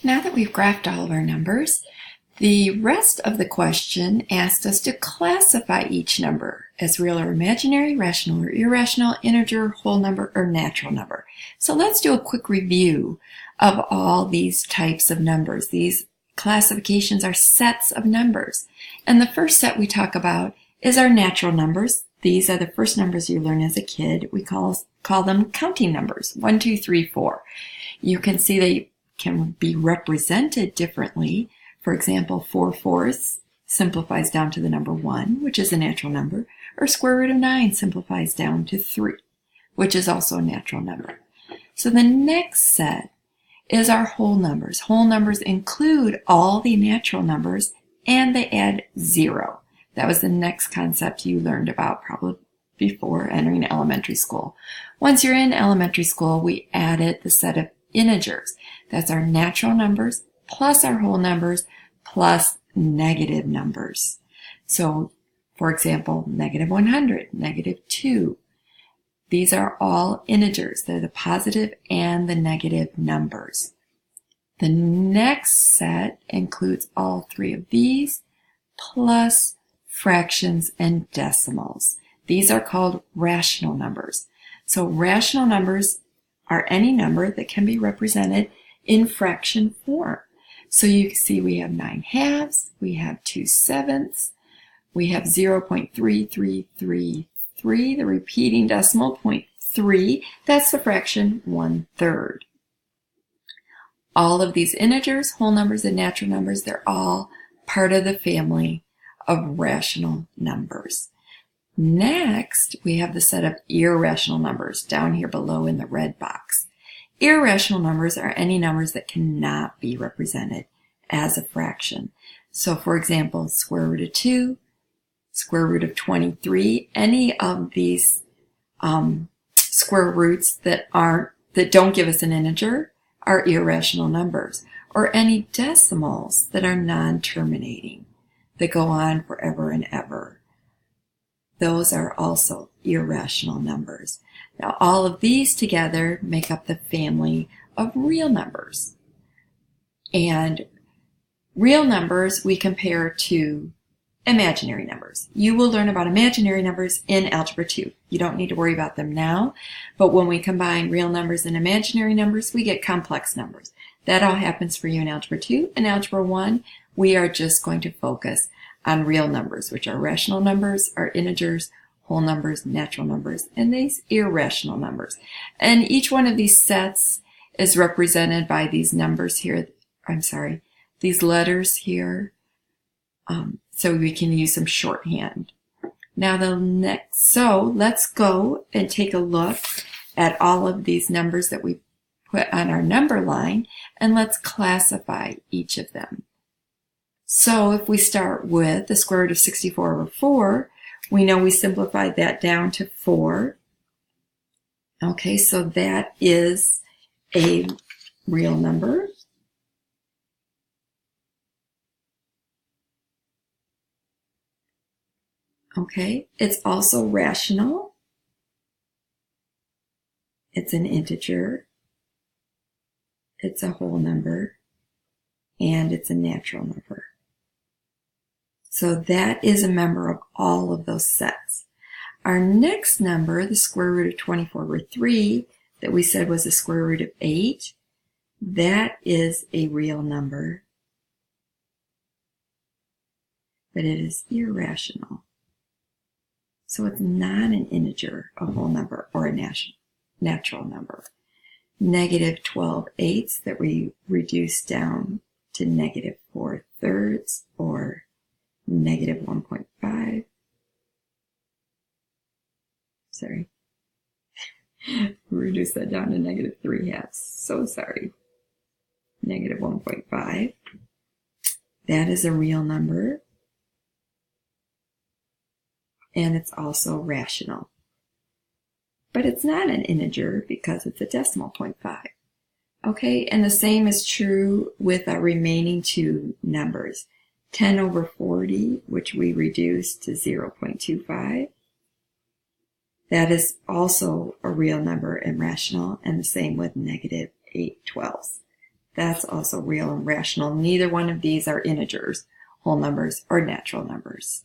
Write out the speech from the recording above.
Now that we've graphed all of our numbers, the rest of the question asked us to classify each number as real or imaginary, rational or irrational, integer, whole number, or natural number. So let's do a quick review of all these types of numbers. These classifications are sets of numbers. And the first set we talk about is our natural numbers. These are the first numbers you learn as a kid. We call them counting numbers, 1, 2, 3, 4. You can see they can be represented differently. For example, 4/4 simplifies down to the number 1, which is a natural number, or square root of 9 simplifies down to 3, which is also a natural number. So the next set is our whole numbers. Whole numbers include all the natural numbers and they add 0. That was the next concept you learned about probably before entering elementary school. Once you're in elementary school, we added the set of integers. That's our natural numbers plus our whole numbers plus negative numbers. So, for example, -100, -2. These are all integers. They're the positive and the negative numbers. The next set includes all three of these plus fractions and decimals. These are called rational numbers. So rational numbers are any number that can be represented in fraction form. So you can see we have 9/2, we have 2/7, we have 0.3333, the repeating decimal, 0.3, that's the fraction 1/3. All of these integers, whole numbers, and natural numbers, they're all part of the family of rational numbers. Next, we have the set of irrational numbers down here below in the red box. Irrational numbers are any numbers that cannot be represented as a fraction. So, for example, square root of 2, square root of 23, any of these square roots that don't give us an integer are irrational numbers, or any decimals that are non-terminating, that go on forever and ever. Those are also irrational numbers. Now, all of these together make up the family of real numbers. And real numbers we compare to imaginary numbers. You will learn about imaginary numbers in Algebra 2. You don't need to worry about them now, but when we combine real numbers and imaginary numbers, we get complex numbers. That all happens for you in Algebra 2. In Algebra 1, we are just going to focus on real numbers, which are rational numbers, are integers, whole numbers, natural numbers, and these irrational numbers. And each one of these sets is represented by these numbers here, these letters here, so we can use some shorthand. Now so let's go and take a look at all of these numbers that we put on our number line, and let's classify each of them. So if we start with the square root of 64/4, we know we simplified that down to 4. Okay, so that is a real number. Okay, it's also rational. It's an integer. It's a whole number. And it's a natural number. So that is a member of all of those sets. Our next number, the square root of 24/3, that we said was the square root of 8, that is a real number, but it is irrational. So it's not an integer, a whole number, or a natural number. -12/8 that we reduce down to -4/3, or -1.5. Sorry. Reduce that down to -3/2. So sorry. -1.5. That is a real number. And it's also rational. But it's not an integer because it's a decimal 0.5. Okay, and the same is true with our remaining two numbers. 10/40, which we reduced to 0.25. That is also a real number and rational, and the same with -8/12. That's also real and rational. Neither one of these are integers, whole numbers, or natural numbers.